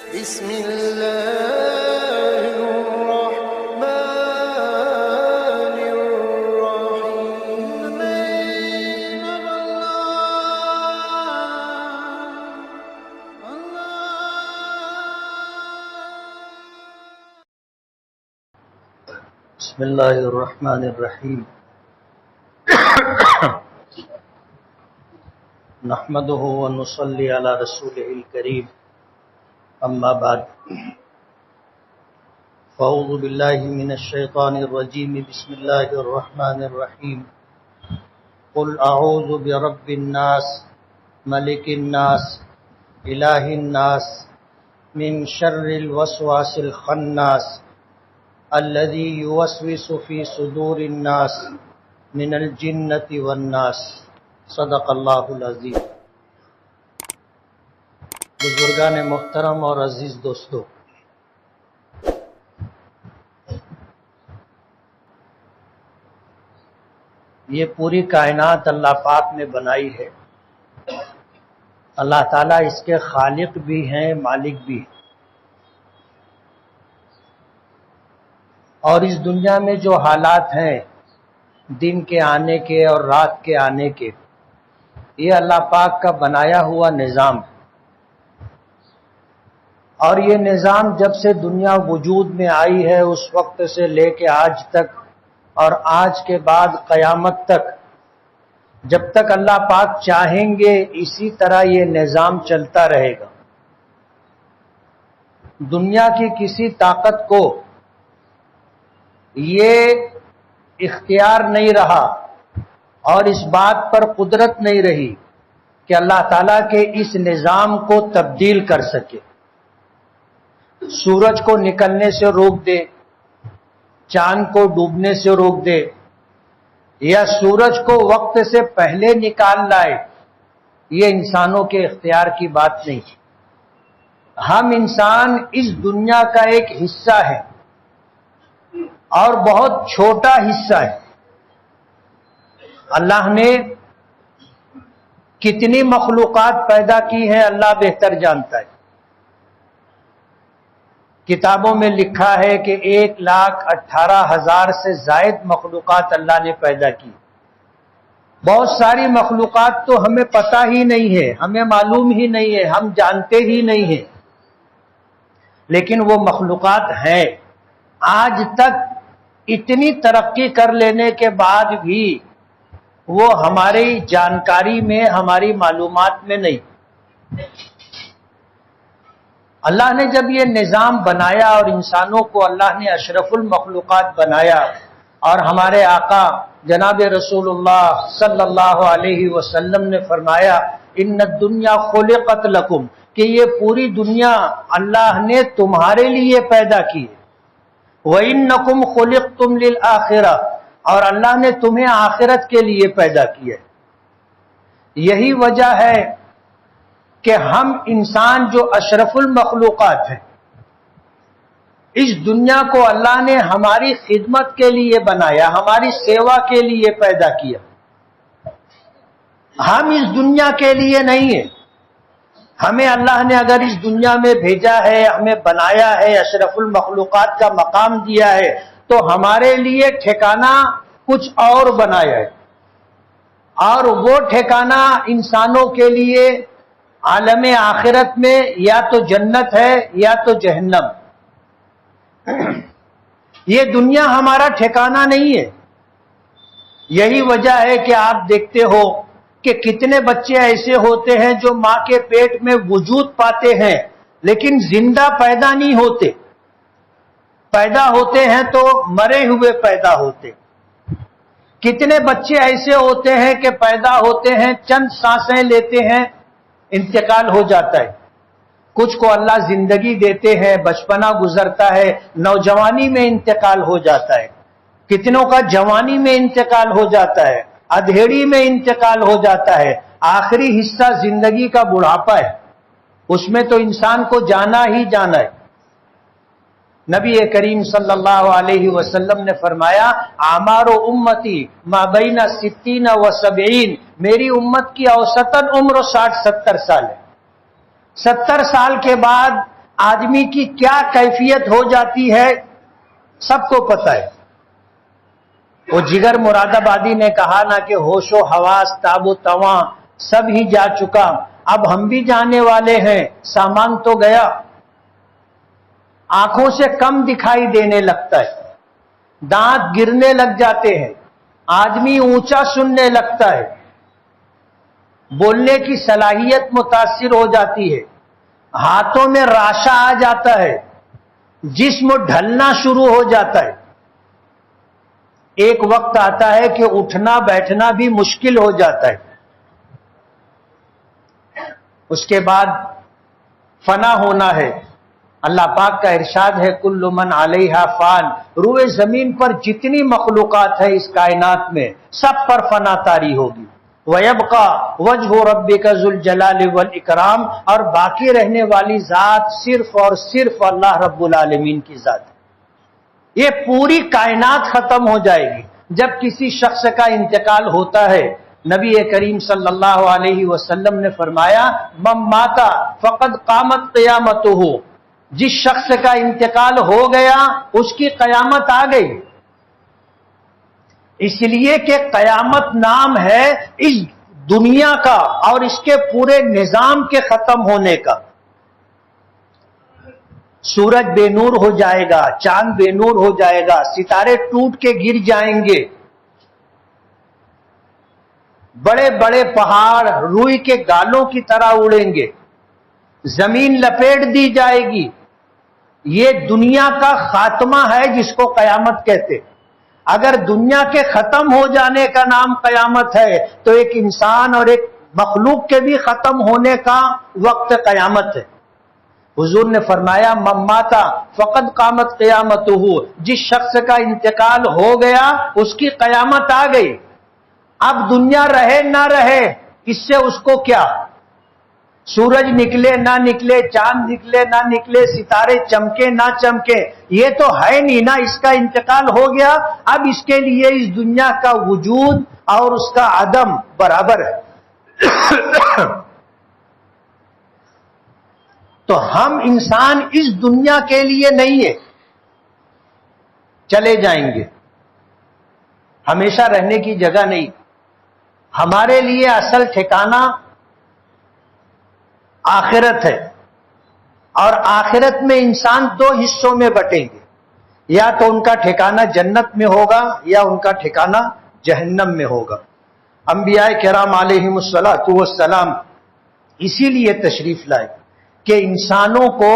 بسم الله الرحمن الرحيم. بسم الله الرحمن الرحيم. نحمده ونصلي على رسوله الكريم. اما بعد، فاعوذ بالله من الشيطان الرجيم. بسم الله الرحمن الرحيم. قل اعوذ برب الناس ملك الناس اله الناس من شر الوسواس الخناس الذي يوسوس في صدور الناس من الجنة والناس. صدق اللہ العظیم. بزرگان محترم اور عزیز دوستو، یہ پوری کائنات اللہ پاک نے بنائی ہے. اللہ تعالیٰ اس کے خالق بھی ہیں، مالک بھی ہیں. اور اس دنیا میں جو حالات ہیں دن کے آنے کے اور رات کے آنے کے، یہ اللہ پاک کا بنایا ہوا نظام ہے. اور یہ نظام جب سے دنیا وجود میں آئی ہے اس وقت سے لے کے آج تک اور آج کے بعد قیامت تک، جب تک اللہ پاک چاہیں گے اسی طرح یہ نظام چلتا رہے گا. دنیا کی کسی طاقت کو یہ اختیار نہیں رہا اور اس بات پر قدرت نہیں رہی کہ اللہ تعالیٰ کے اس نظام کو تبدیل کر سکے. سورج کو نکلنے سے روک دے، چاند کو ڈوبنے سے روک دے، یا سورج کو وقت سے پہلے نکال لائے، یہ انسانوں کے اختیار کی بات نہیں. ہم انسان اس دنیا کا ایک حصہ ہے اور بہت چھوٹا حصہ ہے. اللہ نے کتنی مخلوقات پیدا کی ہیں اللہ بہتر جانتا ہے. کتابوں میں لکھا ہے کہ 1,18,000 سے زائد مخلوقات اللہ نے پیدا کی. بہت ساری مخلوقات تو ہمیں پتہ ہی نہیں ہے، ہمیں معلوم ہی نہیں ہے، ہم جانتے ہی نہیں ہیں، لیکن وہ مخلوقات ہیں. آج تک اتنی ترقی کر لینے کے بعد بھی وہ ہماری جانکاری میں، ہماری معلومات میں نہیں. اللہ نے جب یہ نظام بنایا اور انسانوں کو اللہ نے اشرف المخلوقات بنایا، اور ہمارے آقا جناب رسول اللہ صلی اللہ علیہ وسلم نے فرمایا ان الدنیا خلقت لکم، کہ یہ پوری دنیا اللہ نے تمہارے لیے پیدا کی ہے. وَإِنَّكُمْ خُلِقْتُمْ لِلْآخِرَةِ، اور اللہ نے تمہیں آخرت کے لیے پیدا کیا ہے. یہی وجہ ہے کہ ہم انسان جو اشرف المخلوقات ہیں، اس دنیا کو اللہ نے ہماری خدمت کے لیے بنایا، ہماری سیوا کے لیے پیدا کیا. ہم اس دنیا کے لیے نہیں ہیں. ہمیں اللہ نے اگر اس دنیا میں بھیجا ہے، ہمیں بنایا ہے، اشرف المخلوقات کا مقام دیا ہے، تو ہمارے لیے ٹھکانہ کچھ اور بنایا ہے. اور وہ ٹھکانہ انسانوں کے لیے عالم آخرت میں یا تو جنت ہے یا تو جہنم. یہ دنیا ہمارا ٹھکانہ نہیں ہے. یہی وجہ ہے کہ آپ دیکھتے ہو کہ کتنے بچے ایسے ہوتے ہیں جو ماں کے پیٹ میں وجود پاتے ہیں لیکن زندہ پیدا نہیں ہوتے. پیدا ہوتے ہیں تو مرے ہوئے پیدا ہوتے. کتنے بچے ایسے ہوتے ہیں کہ پیدا ہوتے ہیں، چند سانسیں لیتے ہیں، انتقال ہو جاتا ہے. کچھ کو اللہ زندگی دیتے ہیں، بچپنا گزرتا ہے، نوجوانی میں انتقال ہو جاتا ہے. کتنوں کا جوانی میں انتقال ہو جاتا ہے، ادھیڑی میں انتقال ہو جاتا ہے. آخری حصہ زندگی کا بڑھاپا ہے، اس میں تو انسان کو جانا ہی جانا ہے. نبی کریم صلی اللہ علیہ وسلم نے فرمایا اعمار امتی ما بین 60 و 70، میری امت کی اوسطاً عمر 60-70 سال ہے. 70 سال کے بعد آدمی کی کیا کیفیت ہو جاتی ہے سب کو پتہ ہے. وہ جگر مراد آبادی نے کہا نا کہ ہوش و حواس تاب و تواں سب ہی جا چکا، اب ہم بھی جانے والے ہیں، سامان تو گیا. آنکھوں سے کم دکھائی دینے لگتا ہے، دانت گرنے لگ جاتے ہیں، آدمی اونچا سننے لگتا ہے، بولنے کی صلاحیت متاثر ہو جاتی ہے، ہاتھوں میں راشا آ جاتا ہے، جسم ڈھلنا شروع ہو جاتا ہے. ایک وقت آتا ہے کہ اٹھنا بیٹھنا بھی مشکل ہو جاتا ہے. اس کے بعد فنا ہونا ہے. اللہ پاک کا ارشاد ہے کل من علیہا فان، روئے زمین پر جتنی مخلوقات ہے اس کائنات میں سب پر فنا طاری ہوگی. وَيَبْقَى وَجْهُ رَبِّكَ ذُو الْجَلَالِ وَالْإِكْرَامِ، اور باقی رہنے والی ذات صرف اور صرف اللہ رب العالمین کی ذات ہے. یہ پوری کائنات ختم ہو جائے گی. جب کسی شخص کا انتقال ہوتا ہے نبی کریم صلی اللہ علیہ وسلم نے فرمایا من مات فقد قامت قیامتہ، جس شخص کا انتقال ہو گیا اس کی قیامت آ گئی. اس لیے کہ قیامت نام ہے اس دنیا کا اور اس کے پورے نظام کے ختم ہونے کا. سورج بے نور ہو جائے گا، چاند بے نور ہو جائے گا، ستارے ٹوٹ کے گر جائیں گے، بڑے بڑے پہاڑ روئی کے گالوں کی طرح اڑیں گے، زمین لپیٹ دی جائے گی. یہ دنیا کا خاتمہ ہے جس کو قیامت کہتے. اگر دنیا کے ختم ہو جانے کا نام قیامت ہے تو ایک انسان اور ایک مخلوق کے بھی ختم ہونے کا وقت قیامت ہے. حضور نے فرمایا من مات فقد قامت قیامتہ، جس شخص کا انتقال ہو گیا اس کی قیامت آ گئی. اب دنیا رہے نہ رہے اس سے اس کو کیا، سورج نکلے نہ نکلے، چاند نکلے نہ نکلے، ستارے چمکے نہ چمکے، یہ تو ہے نہیں نا، اس کا انتقال ہو گیا. اب اس کے لیے اس دنیا کا وجود اور اس کا عدم برابر ہے. تو ہم انسان اس دنیا کے لیے نہیں ہے، چلے جائیں گے، ہمیشہ رہنے کی جگہ نہیں. ہمارے لیے اصل ٹھکانہ آخرت ہے، اور آخرت میں انسان دو حصوں میں بٹیں گے، یا تو ان کا ٹھکانہ جنت میں ہوگا یا ان کا ٹھکانہ جہنم میں ہوگا. انبیاء کرام علیہم الصلاۃ والسلام اسی لیے تشریف لائے کہ انسانوں کو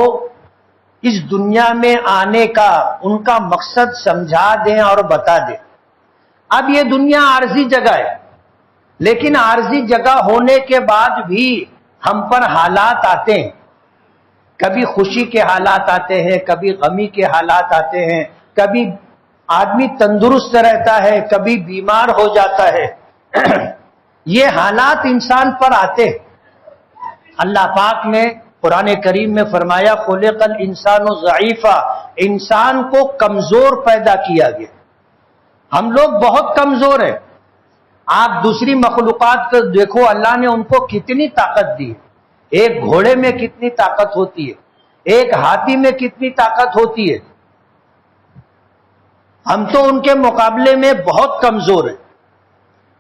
اس دنیا میں آنے کا ان کا مقصد سمجھا دیں اور بتا دیں. اب یہ دنیا عارضی جگہ ہے، لیکن عارضی جگہ ہونے کے بعد بھی ہم پر حالات آتے ہیں. کبھی خوشی کے حالات آتے ہیں، کبھی غمی کے حالات آتے ہیں، کبھی آدمی تندرست رہتا ہے، کبھی بیمار ہو جاتا ہے. یہ حالات انسان پر آتے ہیں. اللہ پاک نے قرآن کریم میں فرمایا خلق الانسان ضعیفا، انسان کو کمزور پیدا کیا گیا. ہم لوگ بہت کمزور ہیں. آپ دوسری مخلوقات کو دیکھو، اللہ نے ان کو کتنی طاقت دی. ایک گھوڑے میں کتنی طاقت ہوتی ہے، ایک ہاتھی میں کتنی طاقت ہوتی ہے. ہم تو ان کے مقابلے میں بہت کمزور ہیں.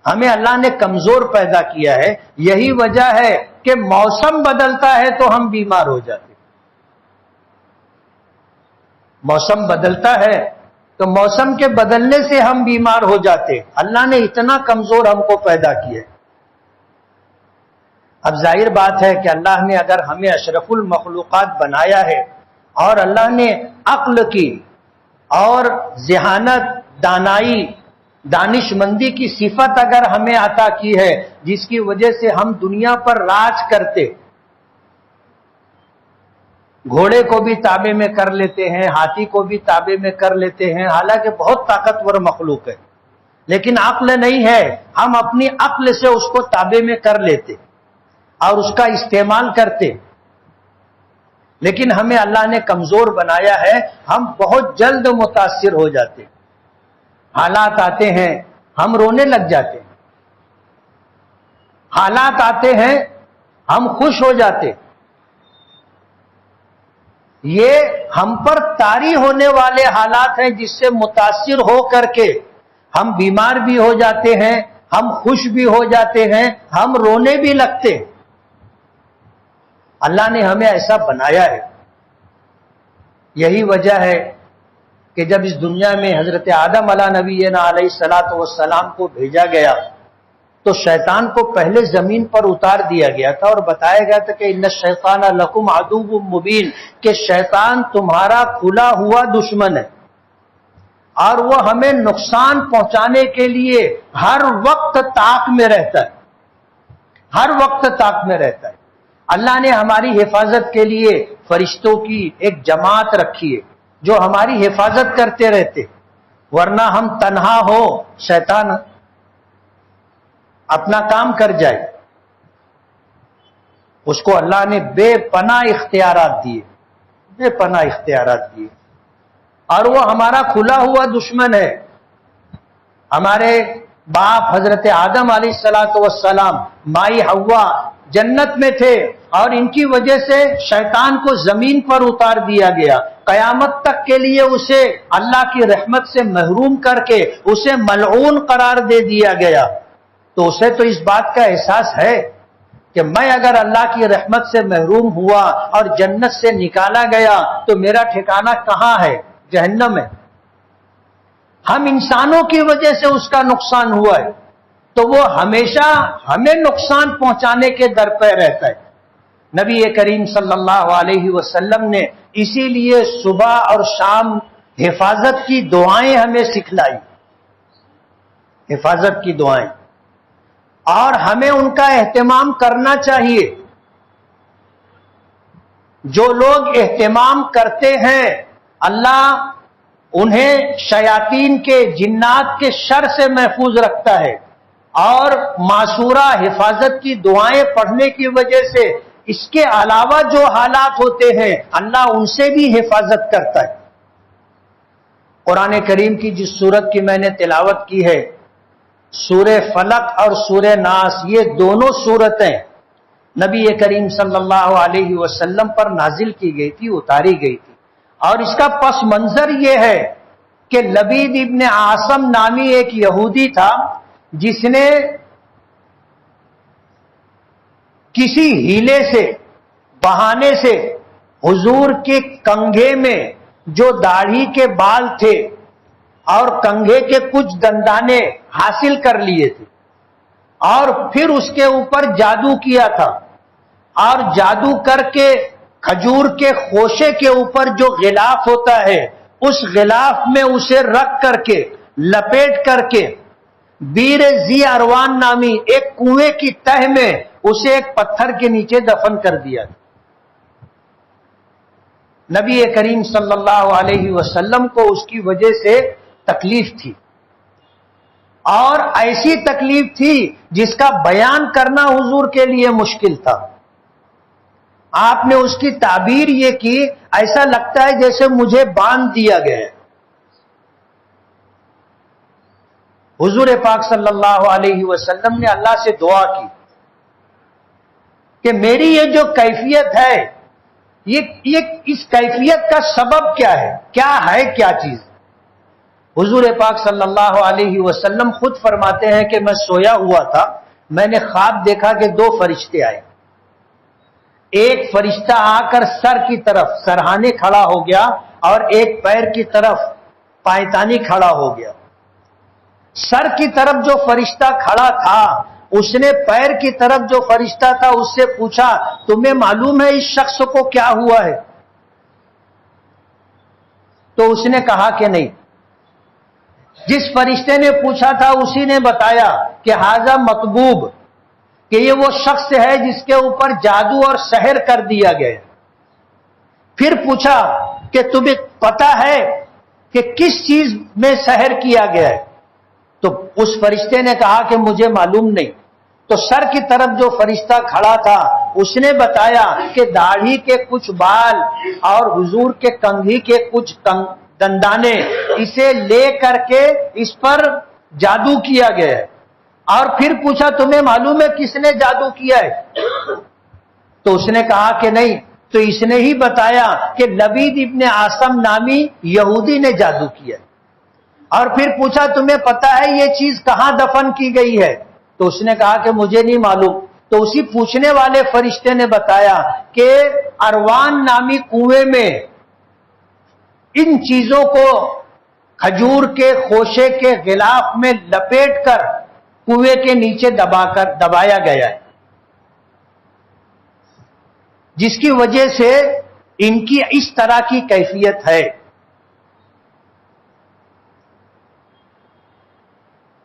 ہمیں اللہ نے کمزور پیدا کیا ہے. یہی وجہ ہے کہ موسم بدلتا ہے تو ہم بیمار ہو جاتے ہیں. موسم بدلتا ہے تو موسم کے بدلنے سے ہم بیمار ہو جاتے ہیں. اللہ نے اتنا کمزور ہم کو پیدا کیا ہے. اب ظاہر بات ہے کہ اللہ نے اگر ہمیں اشرف المخلوقات بنایا ہے اور اللہ نے عقل کی اور ذہانت، دانائی، دانش مندی کی صفت اگر ہمیں عطا کی ہے جس کی وجہ سے ہم دنیا پر راج کرتے، گھوڑے کو بھی تابع میں کر لیتے ہیں، ہاتھی کو بھی تابع میں کر لیتے ہیں، حالانکہ بہت طاقتور مخلوق ہے، لیکن عقل نہیں ہے. ہم اپنی عقل سے اس کو تابع میں کر لیتے اور اس کا استعمال کرتے. لیکن ہمیں اللہ نے کمزور بنایا ہے، ہم بہت جلد متاثر ہو جاتے. حالات آتے ہیں ہم رونے لگ جاتے، حالات آتے ہیں ہم خوش ہو جاتے. یہ ہم پر طاری ہونے والے حالات ہیں جس سے متاثر ہو کر کے ہم بیمار بھی ہو جاتے ہیں، ہم خوش بھی ہو جاتے ہیں، ہم رونے بھی لگتے ہیں۔ اللہ نے ہمیں ایسا بنایا ہے۔ یہی وجہ ہے کہ جب اس دنیا میں حضرت آدم علیہ نبینا علیہ الصلوۃ والسلام کو بھیجا گیا تو شیطان کو پہلے زمین پر اتار دیا گیا تھا اور بتایا گیا تھا کہ ان الشیطان لکم عدو مبین، کہ شیطان تمہارا کھلا ہوا دشمن ہے اور وہ ہمیں نقصان پہنچانے کے لیے ہر وقت طاق میں رہتا ہے، ہر وقت طاق میں رہتا ہے۔ اللہ نے ہماری حفاظت کے لیے فرشتوں کی ایک جماعت رکھی ہے جو ہماری حفاظت کرتے رہتے، ورنہ ہم تنہا ہو شیطان اپنا کام کر جائے۔ اس کو اللہ نے بے پناہ اختیارات دیے، بے پناہ اختیارات دیے، اور وہ ہمارا کھلا ہوا دشمن ہے۔ ہمارے باپ حضرت آدم علیہ الصلوۃ والسلام، مائی حوا جنت میں تھے اور ان کی وجہ سے شیطان کو زمین پر اتار دیا گیا، قیامت تک کے لیے اسے اللہ کی رحمت سے محروم کر کے اسے ملعون قرار دے دیا گیا۔ تو اسے تو اس بات کا احساس ہے کہ میں اگر اللہ کی رحمت سے محروم ہوا اور جنت سے نکالا گیا تو میرا ٹھکانہ کہاں ہے؟ جہنم ہے۔ ہم انسانوں کی وجہ سے اس کا نقصان ہوا ہے تو وہ ہمیشہ ہمیں نقصان پہنچانے کے در پہ رہتا ہے۔ نبی کریم صلی اللہ علیہ وسلم نے اسی لیے صبح اور شام حفاظت کی دعائیں ہمیں سکھلائی، حفاظت کی دعائیں، اور ہمیں ان کا اہتمام کرنا چاہیے۔ جو لوگ اہتمام کرتے ہیں اللہ انہیں شیاطین کے، جنات کے شر سے محفوظ رکھتا ہے، اور معصورہ حفاظت کی دعائیں پڑھنے کی وجہ سے اس کے علاوہ جو حالات ہوتے ہیں اللہ ان سے بھی حفاظت کرتا ہے۔ قرآن کریم کی جس سورت کی میں نے تلاوت کی ہے، سورہ فلق اور سورہ ناس، یہ دونوں سورتیں نبی کریم صلی اللہ علیہ وسلم پر نازل کی گئی تھی، اتاری گئی تھی، اور اس کا پس منظر یہ ہے کہ لبید ابن عاصم نامی ایک یہودی تھا جس نے کسی ہیلے سے، بہانے سے حضور کے کنگھے میں جو داڑھی کے بال تھے اور کنگھے کے کچھ دندانے حاصل کر لیے تھے، اور پھر اس کے اوپر جادو کیا تھا، اور جادو کر کے کھجور کے خوشے کے اوپر جو غلاف ہوتا ہے اس غلاف میں اسے رکھ کر کے، لپیٹ کر کے، بیر زی اروان نامی ایک کنویں کی تہ میں اسے ایک پتھر کے نیچے دفن کر دیا۔ نبی کریم صلی اللہ علیہ وسلم کو اس کی وجہ سے تکلیف تھی، اور ایسی تکلیف تھی جس کا بیان کرنا حضور کے لیے مشکل تھا۔ آپ نے اس کی تعبیر یہ کی، ایسا لگتا ہے جیسے مجھے باندھ دیا گیا ہے۔ حضور پاک صلی اللہ علیہ وسلم نے اللہ سے دعا کی کہ میری یہ جو کیفیت ہے، یہ اس کیفیت کا سبب کیا ہے؟ کیا چیز؟ حضور پاک صلی اللہ علیہ وسلم خود فرماتے ہیں کہ میں سویا ہوا تھا، میں نے خواب دیکھا کہ دو فرشتے آئے، ایک فرشتہ آ کر سر کی طرف سرہانے کھڑا ہو گیا اور ایک پیر کی طرف پایتانی کھڑا ہو گیا۔ سر کی طرف جو فرشتہ کھڑا تھا اس نے پیر کی طرف جو فرشتہ تھا اس سے پوچھا تمہیں معلوم ہے اس شخص کو کیا ہوا ہے؟ تو اس نے کہا کہ نہیں۔ جس فرشتے نے پوچھا تھا اسی نے بتایا کہ ھذا مطبوب، کہ یہ وہ شخص ہے جس کے اوپر جادو اور سحر کر دیا گیا۔ پھر پوچھا کہ تمہیں پتہ ہے کہ کس چیز میں سحر کیا گیا ہے؟ تو اس فرشتے نے کہا کہ مجھے معلوم نہیں۔ تو سر کی طرف جو فرشتہ کھڑا تھا اس نے بتایا کہ داڑھی کے کچھ بال اور حضور کے کنگھی کے کچھ دندانے اسے لے کر کے اس پر جادو کیا گیا ہے۔ اور پھر پوچھا تمہیں معلوم ہے کس نے جادو کیا ہے؟ تو اس نے کہا کہ نہیں۔ تو اس نے ہی بتایا کہ لبید ابن عاصم نامی یہودی نے جادو کیا، اور پھر پوچھا تمہیں پتا ہے یہ چیز کہاں دفن کی گئی ہے؟ تو اس نے کہا کہ مجھے نہیں معلوم۔ تو اسی پوچھنے والے فرشتے نے بتایا کہ اروان نامی کنویں میں ان چیزوں کو کھجور کے خوشے کے غلاف میں لپیٹ کر کنویں کے نیچے دبایا گیا ہے، جس کی وجہ سے ان کی اس طرح کی کیفیت ہے۔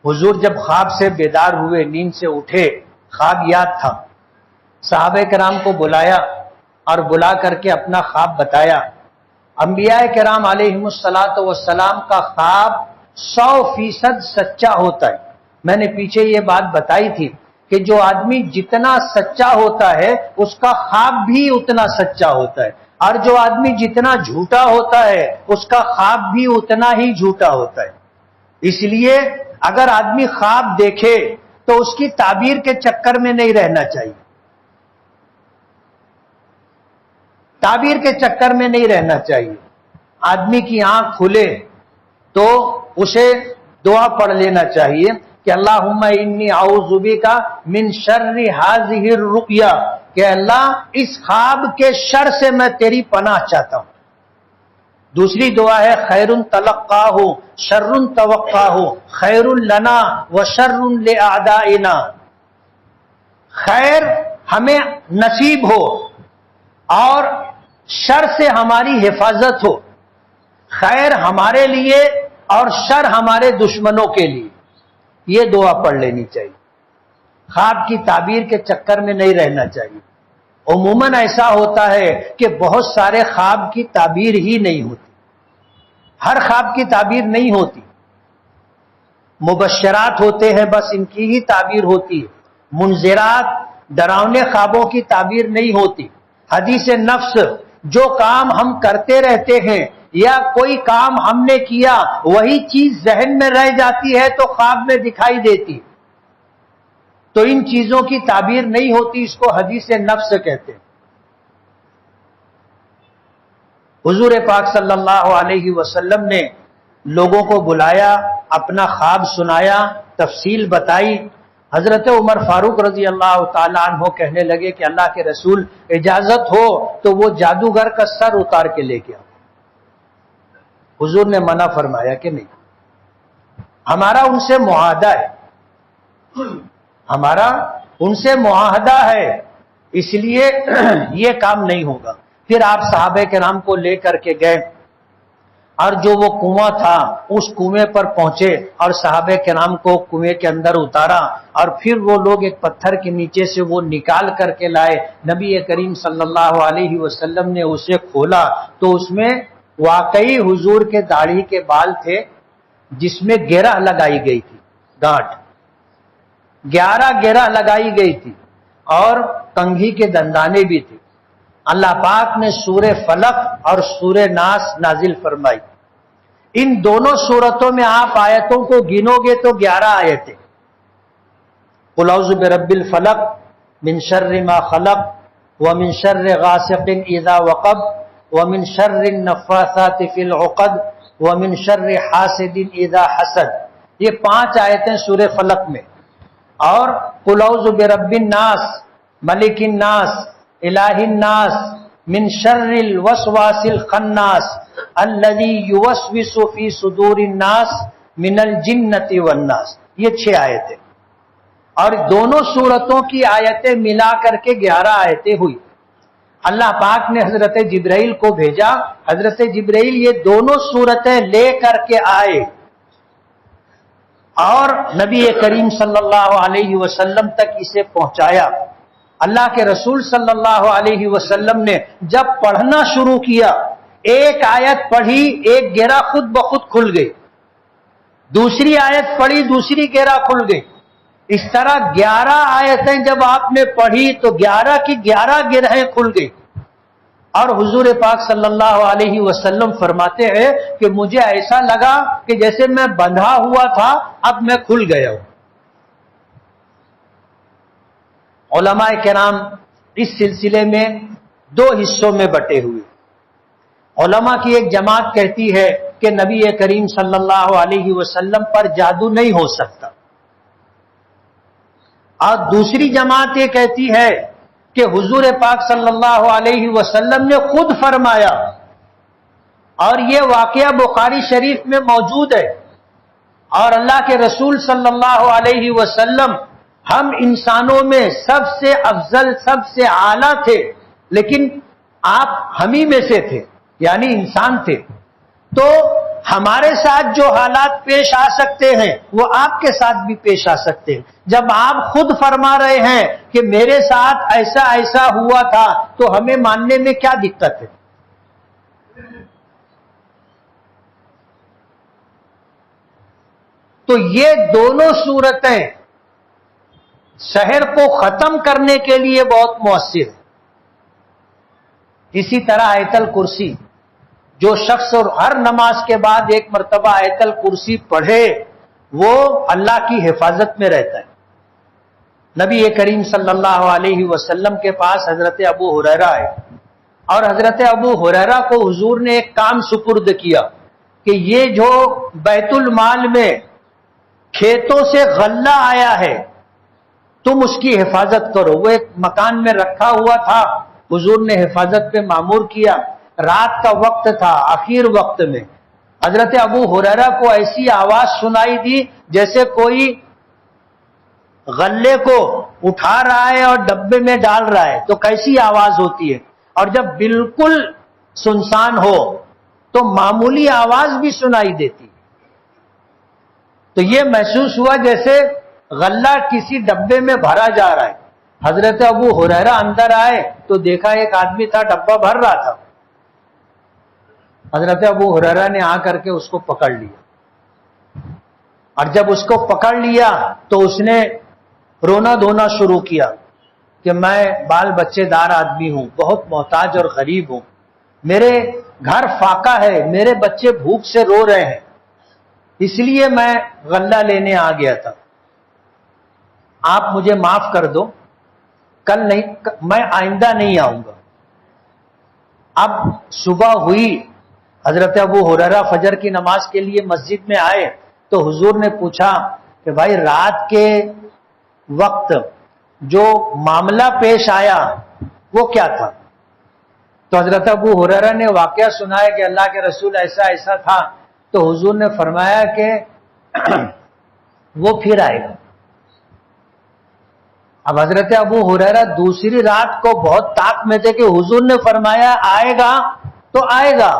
حضور جب خواب سے بیدار ہوئے، نیند سے اٹھے، خواب یاد تھا، صحابہ کرام کو بلایا اور بلا کر کے اپنا خواب بتایا۔ انبیاء کرام علیہم الصلاۃ والسلام کا خواب 100% سچا ہوتا ہے۔ میں نے پیچھے یہ بات بتائی تھی کہ جو آدمی جتنا سچا ہوتا ہے اس کا خواب بھی اتنا سچا ہوتا ہے، اور جو آدمی جتنا جھوٹا ہوتا ہے اس کا خواب بھی اتنا ہی جھوٹا ہوتا ہے۔ اس لیے اگر آدمی خواب دیکھے تو اس کی تعبیر کے چکر میں نہیں رہنا چاہیے، تعبیر کے چکر میں نہیں رہنا چاہیے۔ آدمی کی آنکھ کھلے تو اسے دعا پڑھ لینا چاہیے کہ اللہم انی اعوذ بک من شر ھذہ الرؤیا، کہ اللہ اس خواب کے شر سے میں تیری پناہ چاہتا ہوں۔ دوسری دعا ہے خیر تلقاہ شر توقاہ خیر لنا وشر لاعدائنا، خیر ہمیں نصیب ہو اور شر سے ہماری حفاظت ہو، خیر ہمارے لیے اور شر ہمارے دشمنوں کے لیے۔ یہ دعا پڑھ لینی چاہیے، خواب کی تعبیر کے چکر میں نہیں رہنا چاہیے۔ عموماً ایسا ہوتا ہے کہ بہت سارے خواب کی تعبیر ہی نہیں ہوتی، ہر خواب کی تعبیر نہیں ہوتی، مبشرات ہوتے ہیں بس ان کی ہی تعبیر ہوتی ہے، منذرات ڈراونے خوابوں کی تعبیر نہیں ہوتی۔ حدیث نفس جو کام ہم کرتے رہتے ہیں یا کوئی کام ہم نے کیا وہی چیز ذہن میں رہ جاتی ہے تو خواب میں دکھائی دیتی، تو ان چیزوں کی تعبیر نہیں ہوتی، اس کو حدیث نفس کہتے ہیں۔ حضور پاک صلی اللہ علیہ وسلم نے لوگوں کو بلایا، اپنا خواب سنایا، تفصیل بتائی۔ حضرت عمر فاروق رضی اللہ تعالیٰ عنہ کہنے لگے کہ اللہ کے رسول اجازت ہو تو وہ جادوگر کا سر اتار کے لے کے آؤ۔ حضور نے منع فرمایا کہ نہیں، ہمارا ان سے معاہدہ ہے، ہمارا ان سے معاہدہ ہے، اس لیے یہ کام نہیں ہوگا۔ پھر آپ صحابہ کرام کو لے کر کے گئے اور جو وہ کنواں تھا اس کنویں پر پہنچے اور صحابہ کرام کو کنویں کے اندر اتارا، اور پھر وہ لوگ ایک پتھر کے نیچے سے وہ نکال کر کے لائے۔ نبی کریم صلی اللہ علیہ وسلم نے اسے کھولا تو اس میں واقعی حضور کے داڑھی کے بال تھے جس میں گرہ لگائی گئی تھی، گانٹھ 11 گرہ لگائی گئی تھی، اور کنگھی کے دندانے بھی تھے۔ اللہ پاک نے سورہ فلق اور سورہ ناس نازل فرمائی۔ ان دونوں سورتوں میں آپ آیتوں کو گنو گے تو 11 آیتیں، قل اعوذ برب الفلق من شر ما خلق ومن شر غاسق اذا وقب ومن شر النفاثات فی العقد ومن شر حاسد اذا حسد، یہ 5 آیتیں سورہ فلق میں، اور قل اعوذ برب الناس ملک الناس الہ الناس من شر الوسواس الخناس الذی یوسوس فی صدور الناس من الجنۃ والناس، یہ 6 آیتیں، اور دونوں سورتوں کی آیتیں ملا کر کے 11 آیتیں ہوئی۔ اللہ پاک نے حضرت جبرائیل کو بھیجا، حضرت جبرائیل یہ دونوں سورتیں لے کر کے آئے اور نبی کریم صلی اللہ علیہ وسلم تک اسے پہنچایا۔ اللہ کے رسول صلی اللہ علیہ وسلم نے جب پڑھنا شروع کیا، ایک آیت پڑھی، ایک گرہ خود بخود کھل گئی، دوسری آیت پڑھی، دوسری گرہ کھل گئی، اس طرح 11 آیتیں جب آپ نے پڑھی تو 11 کی 11 گرہیں کھل گئی۔ اور حضور پاک صلی اللہ علیہ وسلم فرماتے ہیں کہ مجھے ایسا لگا کہ جیسے میں بندھا ہوا تھا اب میں کھل گیا ہوں۔ علماء کرام اس سلسلے میں دو حصوں میں بٹے ہوئے. علماء کی ایک جماعت کہتی ہے کہ نبی کریم صلی اللہ علیہ وسلم پر جادو نہیں ہو سکتا، اور دوسری جماعت یہ کہتی ہے کہ حضور پاک صلی اللہ علیہ وسلم نے خود فرمایا، اور یہ واقعہ بخاری شریف میں موجود ہے، اور اللہ کے رسول صلی اللہ علیہ وسلم ہم انسانوں میں سب سے افضل، سب سے اعلیٰ تھے، لیکن آپ ہم ہی میں سے تھے، یعنی انسان تھے. تو ہمارے ساتھ جو حالات پیش آ سکتے ہیں وہ آپ کے ساتھ بھی پیش آ سکتے ہیں. جب آپ خود فرما رہے ہیں کہ میرے ساتھ ایسا ایسا ہوا تھا تو ہمیں ماننے میں کیا دقت ہے؟ تو یہ دونوں صورتیں سحر کو ختم کرنے کے لیے بہت مؤثر ہے. اسی طرح آیت الکرسی، جو شخص اور ہر نماز کے بعد ایک مرتبہ آیت الکرسی پڑھے وہ اللہ کی حفاظت میں رہتا ہے. نبی کریم صلی اللہ علیہ وسلم کے پاس حضرت ابو ہریرہ ہے، اور حضرت ابو ہریرہ کو حضور نے ایک کام سپرد کیا کہ یہ جو بیت المال میں کھیتوں سے غلہ آیا ہے تم اس کی حفاظت کرو. وہ ایک مکان میں رکھا ہوا تھا، حضور نے حفاظت پہ مامور کیا. رات کا وقت تھا، آخر وقت میں حضرت ابو ہریرہ کو ایسی آواز سنائی دی جیسے کوئی غلے کو اٹھا رہا ہے اور ڈبے میں ڈال رہا ہے تو کیسی آواز ہوتی ہے، اور جب بالکل سنسان ہو تو معمولی آواز بھی سنائی دیتی. تو یہ محسوس ہوا جیسے غلہ کسی ڈبے میں بھرا جا رہا ہے. حضرت ابو ہریرہ اندر آئے تو دیکھا ایک آدمی تھا ڈبہ بھر رہا تھا. حضرت ابو ہریرہ نے آ کر کے اس کو پکڑ لیا، اور جب اس کو پکڑ لیا تو اس نے رونا دھونا شروع کیا کہ میں بال بچے دار آدمی ہوں، بہت محتاج اور غریب ہوں، میرے گھر فاقہ ہے، میرے بچے بھوک سے رو رہے ہیں، اس لیے میں غلہ لینے آ گیا تھا، آپ مجھے معاف کر دو، کل نہیں، میں آئندہ نہیں آؤں گا. اب صبح ہوئی، حضرت ابو ہریرہ فجر کی نماز کے لیے مسجد میں آئے تو حضور نے پوچھا کہ بھائی رات کے وقت جو معاملہ پیش آیا وہ کیا تھا؟ تو حضرت ابو ہریرہ نے واقعہ سنایا کہ اللہ کے رسول ایسا ایسا تھا. تو حضور نے فرمایا کہ وہ پھر آئے گا. اب حضرت ابو ہریرہ دوسری رات کو بہت طاق میں تھے کہ حضور نے فرمایا آئے گا تو آئے گا،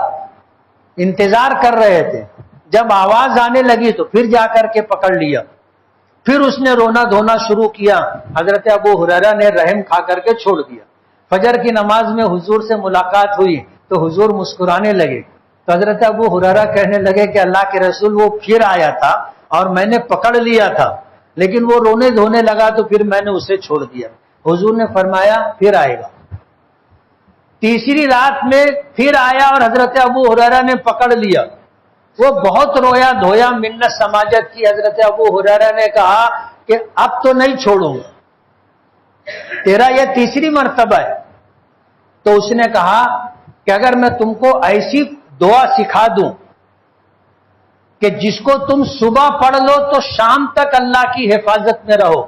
انتظار کر رہے تھے. جب آواز آنے لگی تو پھر جا کر کے پکڑ لیا، پھر اس نے رونا دھونا شروع کیا. حضرت ابو ہریرہ نے رحم کھا کر کے چھوڑ دیا. فجر کی نماز میں حضور سے ملاقات ہوئی تو حضور مسکرانے لگے. تو حضرت ابو ہریرہ کہنے لگے کہ اللہ کے رسول وہ پھر آیا تھا اور میں نے پکڑ لیا تھا، لیکن وہ رونے دھونے لگا تو پھر میں نے اسے چھوڑ دیا. حضور نے فرمایا پھر آئے گا. تیسری رات میں پھر آیا اور حضرت ابو ہریرہ نے پکڑ لیا. وہ بہت رویا دھویا، منت سماجت کی. حضرت ابو ہریرہ نے کہا کہ اب تو نہیں چھوڑوں گا، تیرا یہ تیسری مرتبہ ہے. تو اس نے کہا کہ اگر میں تم کو ایسی دعا سکھا دوں کہ جس کو تم صبح پڑھ لو تو شام تک اللہ کی حفاظت میں رہو،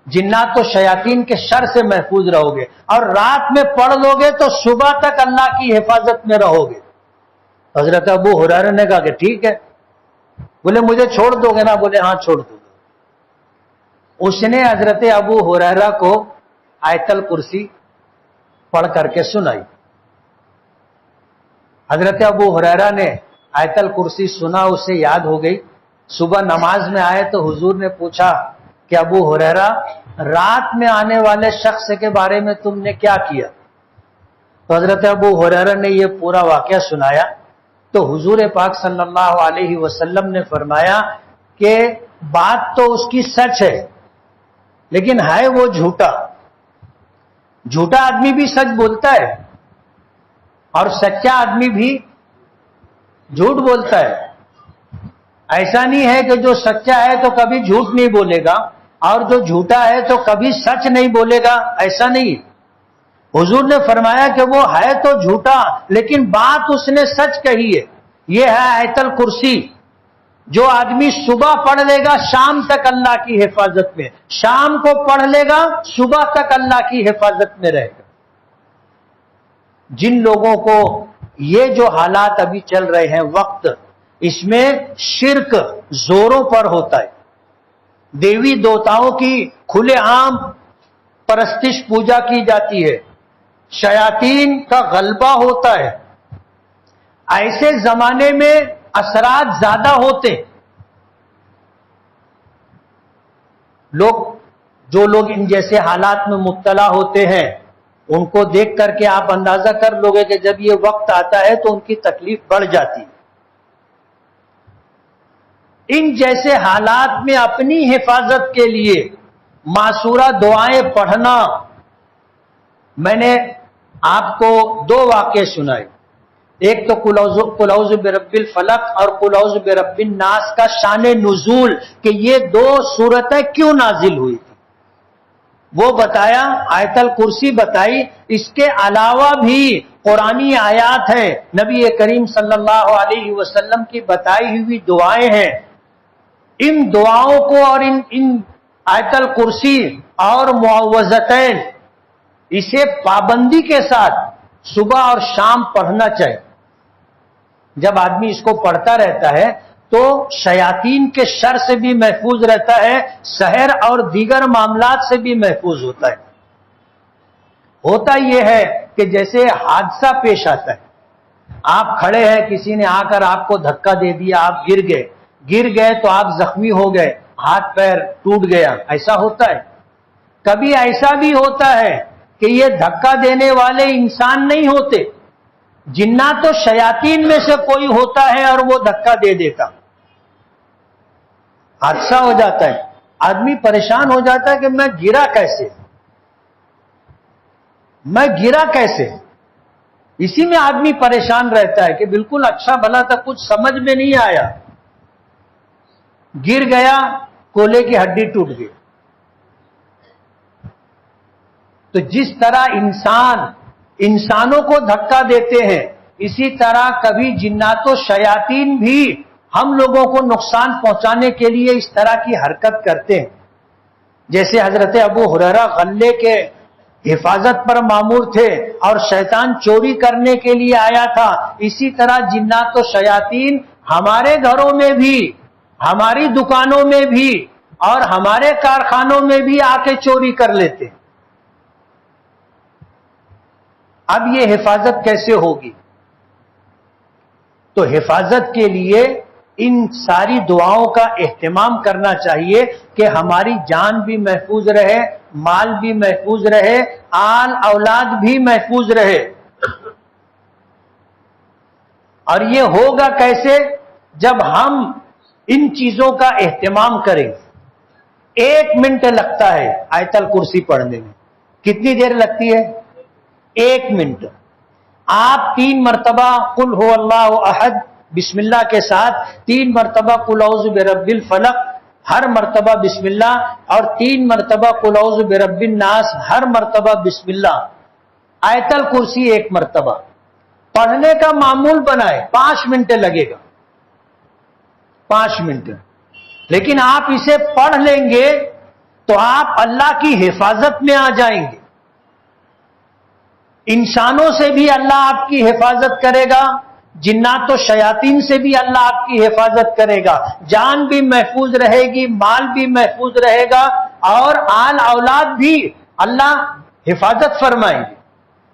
جنات و شیاطین کے شر سے محفوظ رہو گے، اور رات میں پڑھ لو گے تو صبح تک اللہ کی حفاظت میں رہو گے. حضرت ابو ہریرہ نے کہا کہ ٹھیک ہے. بولے مجھے چھوڑ دو گے نا؟ بولے ہاں چھوڑ دو. اس نے حضرت ابو ہریرہ کو آیت الکرسی پڑھ کر کے سنائی. حضرت ابو ہریرہ نے آیت الکرسی سنا، اسے یاد ہو گئی. صبح نماز میں آئے تو حضور نے پوچھا کہ ابو ہریرہ رات میں آنے والے شخص کے بارے میں تم نے کیا کیا؟ تو حضرت ابو ہریرہ نے یہ پورا واقعہ سنایا. تو حضور پاک صلی اللہ علیہ وسلم نے فرمایا کہ بات تو اس کی سچ ہے لیکن ہے وہ جھوٹا. جھوٹا آدمی بھی سچ بولتا ہے اور سچا آدمی بھی جھوٹ بولتا ہے. ایسا نہیں ہے کہ جو سچا ہے تو کبھی جھوٹ نہیں بولے گا اور جو جھوٹا ہے تو کبھی سچ نہیں بولے گا، ایسا نہیں. حضور نے فرمایا کہ وہ ہے تو جھوٹا لیکن بات اس نے سچ کہی ہے. یہ ہے آیت الکرسی. جو آدمی صبح پڑھ لے گا شام تک اللہ کی حفاظت میں، شام کو پڑھ لے گا صبح تک اللہ کی حفاظت میں رہے گا. جن لوگوں کو یہ جو حالات ابھی چل رہے ہیں وقت، اس میں شرک زوروں پر ہوتا ہے، دیوی دیوتاؤں کی کھلے عام پرستش پوجا کی جاتی ہے، شیاطین کا غلبہ ہوتا ہے. ایسے زمانے میں اثرات زیادہ ہوتے. جو لوگ ان جیسے حالات میں مبتلا ہوتے ہیں ان کو دیکھ کر کے آپ اندازہ کر لو گے کہ جب یہ وقت آتا ہے تو ان کی تکلیف بڑھ جاتی. ان جیسے حالات میں اپنی حفاظت کے لیے معصورہ دعائیں پڑھنا. میں نے آپ کو دو واقعے سنائے. ایک تو قل اعوذ برب الفلق اور قل اعوذ برب الناس کا شان نزول کہ یہ دو صورتیں کیوں نازل ہوئی تھی وہ بتایا، آیت الکرسی بتائی. اس کے علاوہ بھی قرآنی آیات ہیں، نبی کریم صلی اللہ علیہ وسلم کی بتائی ہوئی دعائیں ہیں. ان دعاؤں کو اور ان آیت الکرسی اور معوذتین اسے پابندی کے ساتھ صبح اور شام پڑھنا چاہیے. جب آدمی اس کو پڑھتا رہتا ہے تو شیاطین کے شر سے بھی محفوظ رہتا ہے، سحر اور دیگر معاملات سے بھی محفوظ ہوتا ہے. ہوتا یہ ہے کہ جیسے حادثہ پیش آتا ہے، آپ کھڑے ہیں، کسی نے آ کر آپ کو دھکا دے دیا، آپ گر گئے تو آپ زخمی ہو گئے، ہاتھ پیر ٹوٹ گیا، ایسا ہوتا ہے. کبھی ایسا بھی ہوتا ہے کہ یہ دھکا دینے والے انسان نہیں ہوتے، جنات و شیاطین میں سے کوئی ہوتا ہے اور وہ دھکا دے دیتا. حادثہ ہو جاتا ہے، آدمی پریشان ہو جاتا ہے کہ میں گرا کیسے. اسی میں آدمی پریشان رہتا ہے کہ بالکل اچھا بھلا تھا، کچھ سمجھ میں نہیں آیا، گر گیا، کولے کی ہڈی ٹوٹ گئی. تو جس طرح انسانوں کو دھکا دیتے ہیں، اسی طرح کبھی جنات و شیاطین بھی ہم لوگوں کو نقصان پہنچانے کے لیے اس طرح کی حرکت کرتے ہیں. جیسے حضرت ابو ہریرہ غلے کے حفاظت پر مامور تھے اور شیطان چوری کرنے کے لیے آیا تھا، اسی طرح جنات و شیاطین ہمارے گھروں میں بھی، ہماری دکانوں میں بھی اور ہمارے کارخانوں میں بھی آ کے چوری کر لیتے. اب یہ حفاظت کیسے ہوگی؟ تو حفاظت کے لیے ان ساری دعاؤں کا اہتمام کرنا چاہیے کہ ہماری جان بھی محفوظ رہے، مال بھی محفوظ رہے، آل اولاد بھی محفوظ رہے. اور یہ ہوگا کیسے؟ جب ہم ان چیزوں کا اہتمام کریں. 1 منٹ لگتا ہے آیت الکرسی پڑھنے میں. کتنی دیر لگتی ہے؟ 1 منٹ. آپ 3 مرتبہ قل هو اللہ احد بسم اللہ کے ساتھ 3 مرتبہ قل اعوذ برب الفلق ہر مرتبہ بسم اللہ، اور 3 مرتبہ قل اعوذ برب الناس ہر مرتبہ بسم اللہ. آیت الکرسی 1 مرتبہ پڑھنے کا معمول بنائے، 5 منٹ لگے گا، 5 منٹ. لیکن آپ اسے پڑھ لیں گے تو آپ اللہ کی حفاظت میں آ جائیں گے. انسانوں سے بھی اللہ آپ کی حفاظت کرے گا، جنات و شیاطین سے بھی اللہ آپ کی حفاظت کرے گا، جان بھی محفوظ رہے گی، مال بھی محفوظ رہے گا، اور آل اولاد بھی اللہ حفاظت فرمائیں گے.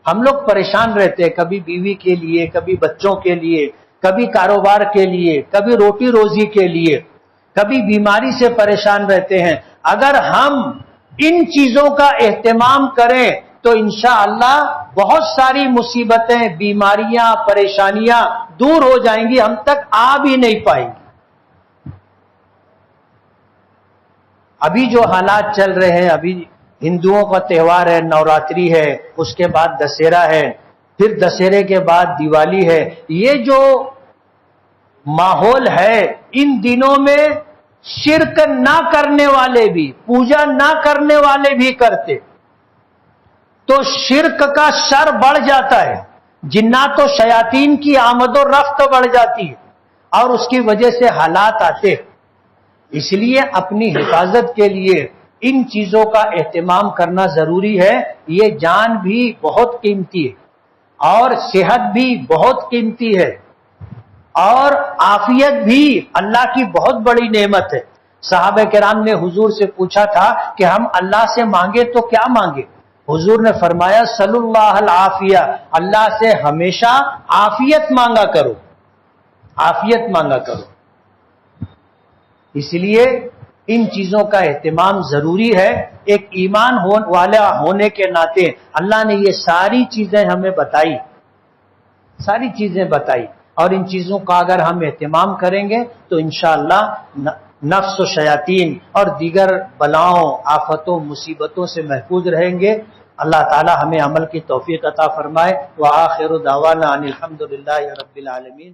ہم لوگ پریشان رہتے ہیں، کبھی بیوی کے لیے، کبھی بچوں کے لیے، کبھی کاروبار کے لیے، کبھی روٹی روزی کے لیے، کبھی بیماری سے پریشان رہتے ہیں. اگر ہم ان چیزوں کا اہتمام کریں تو انشاءاللہ بہت ساری مصیبتیں، بیماریاں، پریشانیاں دور ہو جائیں گی، ہم تک آ بھی نہیں پائیں گی. ابھی جو حالات چل رہے ہیں، ابھی ہندوؤں کا تہوار ہے، نوراتری ہے، اس کے بعد دسہرہ ہے، پھر دسہرے کے بعد دیوالی ہے. یہ جو ماحول ہے، ان دنوں میں شرک نہ کرنے والے بھی، پوجا نہ کرنے والے بھی کرتے. تو شرک کا شر بڑھ جاتا ہے، جنات و شیاطین کی آمد و رفت بڑھ جاتی ہے اور اس کی وجہ سے حالات آتے ہیں۔ اس لیے اپنی حفاظت کے لیے ان چیزوں کا اہتمام کرنا ضروری ہے۔ یہ جان بھی بہت قیمتی ہے اور صحت بھی بہت قیمتی ہے اور عافیت بھی اللہ کی بہت بڑی نعمت ہے۔ صحابہ کرام نے حضور سے پوچھا تھا کہ ہم اللہ سے مانگے تو کیا مانگے؟ حضور نے فرمایا صلی اللہ العافیہ، اللہ سے ہمیشہ عافیت مانگا کرو، عافیت مانگا کرو۔ اس لیے ان چیزوں کا اہتمام ضروری ہے۔ ایک ایمان والا ہونے کے ناطے اللہ نے یہ ساری چیزیں ہمیں بتائی، ساری چیزیں بتائی، اور ان چیزوں کا اگر ہم اہتمام کریں گے تو انشاءاللہ نفس و شیاطین اور دیگر بلاؤں، آفتوں، مصیبتوں سے محفوظ رہیں گے۔ اللہ تعالی ہمیں عمل کی توفیق عطا فرمائے۔ وآخر دعوانا ان الحمد للہ رب العالمین۔